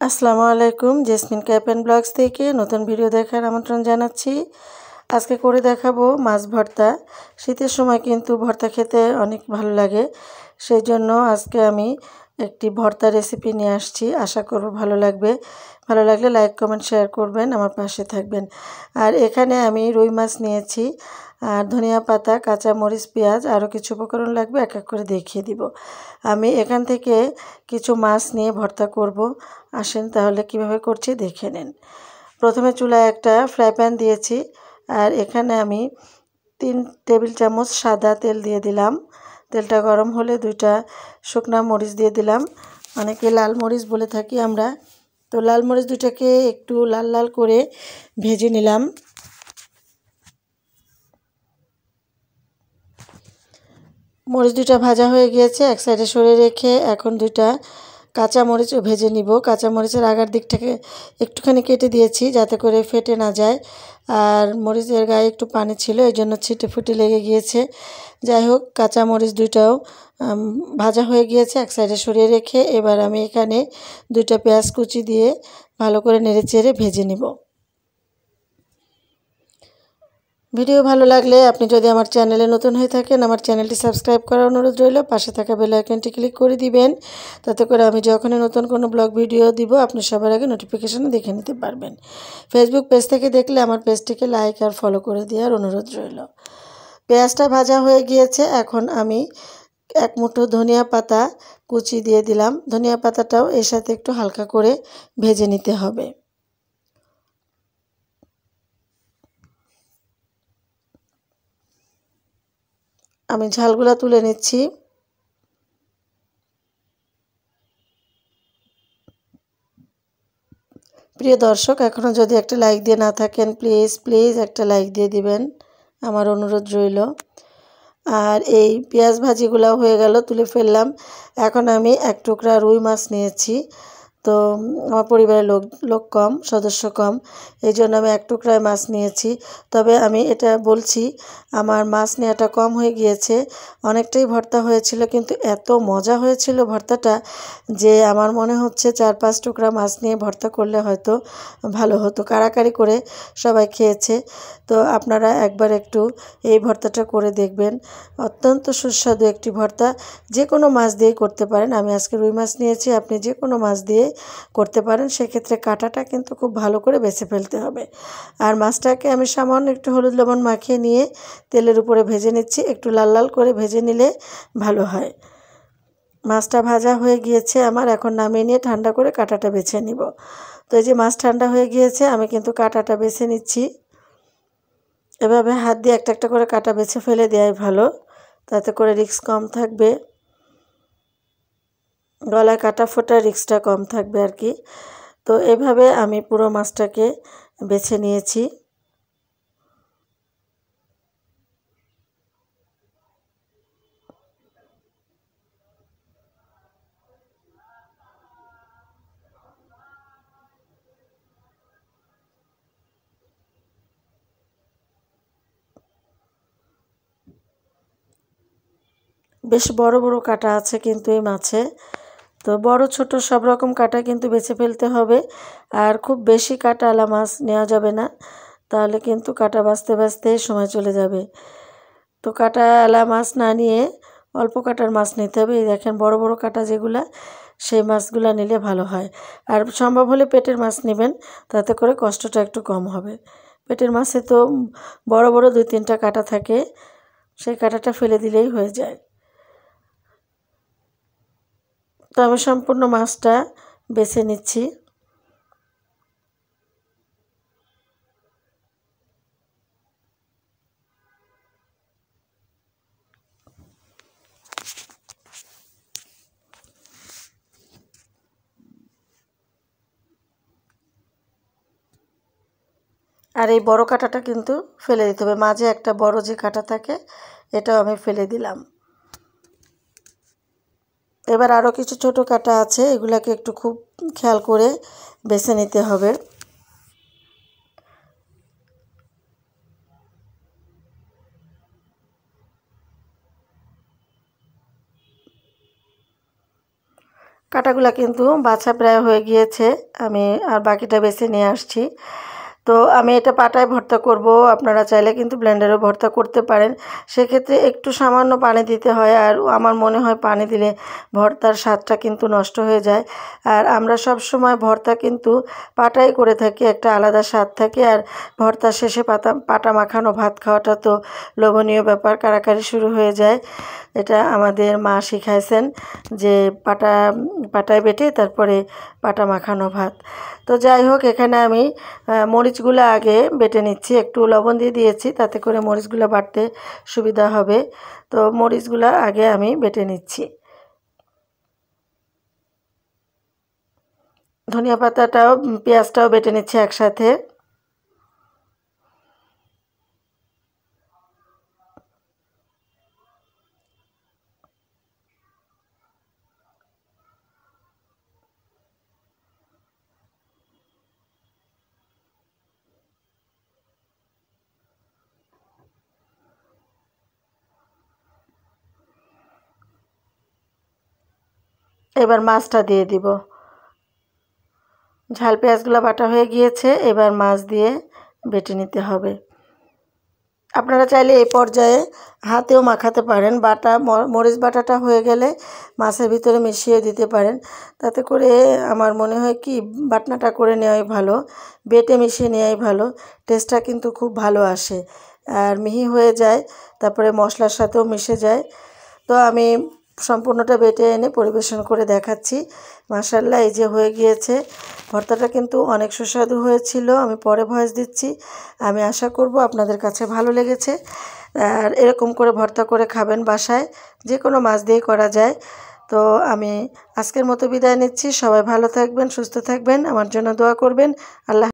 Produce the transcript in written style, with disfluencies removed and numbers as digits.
আসসালামু আলাইকুম। Jasmine cap and blogs থেকে নতুন ভিডিও দেখার আমন্ত্রণ জানাচ্ছি। আজকে করে দেখাবো মাছ ভর্তা। শীতের সময় কিন্তু ভর্তা খেতে অনেক ভালো লাগে, সেই জন্য আজকে আমি একটি ভর্তা রেসিপি নিয়ে আসছি। আশা করব ভালো লাগবে। ভালো লাগলে লাইক কমেন্ট শেয়ার করবেন, আমার পাশে থাকবেন। আর এখানে আমি রুই মাছ নিয়েছি, আর ধনিয়া পাতা, কাঁচা মরিচ, পেঁয়াজ, আরও কিছু উপকরণ লাগবে, এক এক করে দেখিয়ে দিব। আমি এখান থেকে কিছু মাছ নিয়ে ভর্তা করব। আসেন তাহলে কিভাবে করছি দেখে নিন। প্রথমে চুলায় একটা ফ্রাই প্যান দিয়েছি, আর এখানে আমি 3 টেবিল চামচ সাদা তেল দিয়ে দিলাম। তেলটা গরম হলে 2টা শুকনা মরিচ দিয়ে দিলাম, অনেকে লাল মরিচ বলে থাকি আমরা। তো লাল মরিচ 2টাকে একটু লাল লাল করে ভেজে নিলাম। মরিচ 2টা ভাজা হয়ে গিয়েছে, এক সাইডে সরিয়ে রেখে এখন 2টা কাঁচা মরিচও ভেজে নিব। কাঁচা মরিচের আগার দিকটাকে একটুখানি কেটে দিয়েছি যাতে করে ফেটে না যায়, আর মরিচের গায়ে একটু পানি ছিল, এই জন্য ছিটে ফুটে লেগে গিয়েছে। যাই হোক, কাঁচা মরিচ 2টাও ভাজা হয়ে গিয়েছে, এক সাইডে সরিয়ে রেখে এবার আমি এখানে 2টা পেঁয়াজ কুচি দিয়ে ভালো করে নেড়েচেড়ে ভেজে নিব। ভিডিও ভালো লাগলে আপনি যদি আমার চ্যানেলে নতুন হয়ে থাকেন, আমার চ্যানেলটি সাবস্ক্রাইব করার অনুরোধ রইল। পাশে থাকা বেল আইকনটি ক্লিক করে দিবেন, তাতে করে আমি যখনই নতুন কোনো ব্লগ ভিডিও দিব আপনি সবার আগে নোটিফিকেশনে দেখে নিতে পারবেন। ফেসবুক পেজ থেকে দেখলে আমার পেজটিকে লাইক আর ফলো করে দেওয়ার অনুরোধ রইল। পেঁয়াজটা ভাজা হয়ে গিয়েছে, এখন আমি এক মুঠো ধনিয়া পাতা কুচি দিয়ে দিলাম। ধনিয়া পাতাটাও এর সাথে একটু হালকা করে ভেজে নিতে হবে। আমি ঝালগুলা তুলে নিচ্ছি। প্রিয় দর্শক, এখনও যদি একটা লাইক দিয়ে না থাকেন, প্লিজ প্লিজ একটা লাইক দিয়ে দিবেন, আমার অনুরোধ রইল। আর এই পেঁয়াজ ভাজিগুলো হয়ে গেল, তুলে ফেললাম। এখন আমি এক টুকরা রুই মাছ নিয়েছি। তো আমার পরিবারের লোক কম, সদস্য কম, এই জন্য আমি এক টুকরায় মাছ নিয়েছি। তবে আমি এটা বলছি, আমার মাছ নেওয়াটা কম হয়ে গিয়েছে। অনেকটাই ভর্তা হয়েছিল, কিন্তু এত মজা হয়েছিল ভর্তাটা যে আমার মনে হচ্ছে 4-5 টুকরা মাছ নিয়ে ভর্তা করলে হয়তো ভালো হতো। কাড়াকাড়ি করে সবাই খেয়েছে। তো আপনারা একবার একটু এই ভর্তাটা করে দেখবেন, অত্যন্ত সুস্বাদু একটি ভর্তা। যে কোনো মাছ দিয়েই করতে পারেন। আমি আজকে রুই মাছ নিয়েছি, আপনি যে কোনো মাছ দিয়ে করতে পারেন। সেক্ষেত্রে কাঁটাটা কিন্তু খুব ভালো করে বেছে ফেলতে হবে। আর মাছটাকে আমি সামান্য একটু হলুদ লবণ মাখিয়ে নিয়ে তেলের উপরে ভেজে নিচ্ছি। একটু লাল লাল করে ভেজে নিলে ভালো হয়। মাছটা ভাজা হয়ে গিয়েছে আমার, এখন নামিয়ে নিয়ে ঠান্ডা করে কাঁটাটা বেছে নিব। তো এই যে মাছ ঠান্ডা হয়ে গিয়েছে, আমি কিন্তু কাঁটাটা বেছে নিচ্ছি। এভাবে হাত দিয়ে একটা একটা করে কাঁটা বেছে ফেলে দেওয়াই ভালো, তাতে করে রিস্ক কম থাকবে, গলায় কাটা ফোটার রিস্কটা কম থাকবে আর কি। তো এভাবে আমি পুরো মাছটাকে বেছে নিয়েছি। বেশ বড় বড় কাটা আছে কিন্তু এই মাছে। তো বড় ছোট সব রকম কাটা কিন্তু বেছে ফেলতে হবে। আর খুব বেশি কাঁটাওয়ালা মাছ নেওয়া যাবে না, তাহলে কিন্তু কাটা বাছতে বাছতে সময় চলে যাবে। তো কাঁটাওয়ালা মাছ না নিয়ে অল্প কাটার মাছ নিতে হবে। এই দেখেন বড় বড় কাটা যেগুলা, সেই মাছগুলা নিলে ভালো হয়। আর সম্ভব হলে পেটের মাছ নেবেন, তাতে করে কষ্টটা একটু কম হবে। পেটের মাছে তো বড় বড় 2-3টা কাটা থাকে, সেই কাটাটা ফেলে দিলেই হয়ে যায়। তো আমি সম্পূর্ণ মাছটা বেছে নিচ্ছি। আর এই বড় কাঁটাটা কিন্তু ফেলে দিতে হবে, মাঝে একটা বড় যে কাঁটা থাকে এটাও আমি ফেলে দিলাম। এবার আরও কিছু ছোট কাঁটা আছে, এগুলাকে একটু খুব খেয়াল করে বেছে নিতে হবে। কাটাগুলা কিন্তু বাছা প্রায় হয়ে গিয়েছে, আমি আর বাকিটা বেছে নিয়ে আসছি। তো আমি এটা পাটায় ভর্তা করব, আপনারা চাইলে কিন্তু ব্লেন্ডারেও ভর্তা করতে পারেন। সেক্ষেত্রে একটু সামান্য পানি দিতে হয়, আর আমার মনে হয় পানি দিলে ভর্তার স্বাদটা কিন্তু নষ্ট হয়ে যায়। আর আমরা সব সময় ভর্তা কিন্তু পাটায় করে থাকি, একটা আলাদা স্বাদ থাকে। আর ভর্তার শেষে পাটা মাখানো ভাত খাওয়াটা তো লোভনীয় ব্যাপার, কারাকারি শুরু হয়ে যায়। এটা আমাদের মা শিখাইছেন যে পাটায় বেটে তারপরে পাটা মাখানো ভাত। তো যাই হোক, এখানে আমি মরিচগুলো আগে বেটে নিচ্ছি, একটু লবণ দিয়ে দিয়েছি তাতে করে মরিচগুলো বাটতে সুবিধা হবে। তো মরিচগুলো আগে আমি বেটে নিচ্ছি। ধনিয়া পাতাটাও পেঁয়াজটাও বেটে নিচ্ছি একসাথে। এবার মাছটা দিয়ে দিব। ঝাল পেঁয়াজগুলো বাটা হয়ে গিয়েছে, এবার মাছ দিয়ে বেটে নিতে হবে। আপনারা চাইলে এই পর্যায়ে হাতেও মাখাতে পারেন, মরিচ বাটাটা হয়ে গেলে মাছের ভিতরে মিশিয়ে দিতে পারেন। তাতে করে আমার মনে হয় কি বাটনাটা করে নেওয়াই ভালো, বেটে মিশিয়ে নেওয়াই ভালো। টেস্টটা কিন্তু খুব ভালো আসে আর মিহি হয়ে যায়, তারপরে মশলার সাথেও মিশে যায়। তো আমি সম্পূর্ণটা বেটে এনে পরিবেশন করে দেখাচ্ছি। মাশাআল্লাহ, এই যে হয়ে গিয়েছে। ভর্তাটা কিন্তু অনেক সুস্বাদু হয়েছিল। আমি পরে ভয়েস দিচ্ছি। আমি আশা করব আপনাদের কাছে ভালো লেগেছে। আর এরকম করে ভর্তা করে খাবেন বাসায়, যে কোনো মাছ দিয়েই করা যায়। তো আমি আজকের মতো বিদায় নিচ্ছি। সবাই ভালো থাকবেন, সুস্থ থাকবেন, আমার জন্য দোয়া করবেন। আল্লাহ।